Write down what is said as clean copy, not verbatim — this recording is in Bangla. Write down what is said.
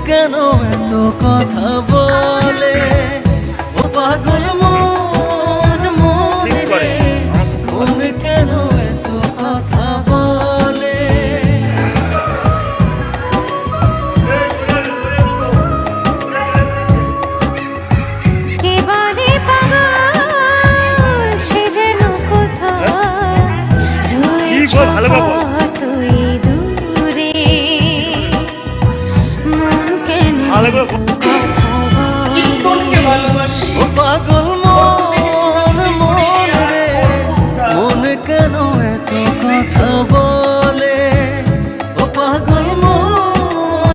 কেন এত কথা বলে, ও পাগল মন মন রে, মন কেন এত কথা বলে। কে বলে পাগল সে যেন কোথায় রয়েছে তুই দূরে, মন কেন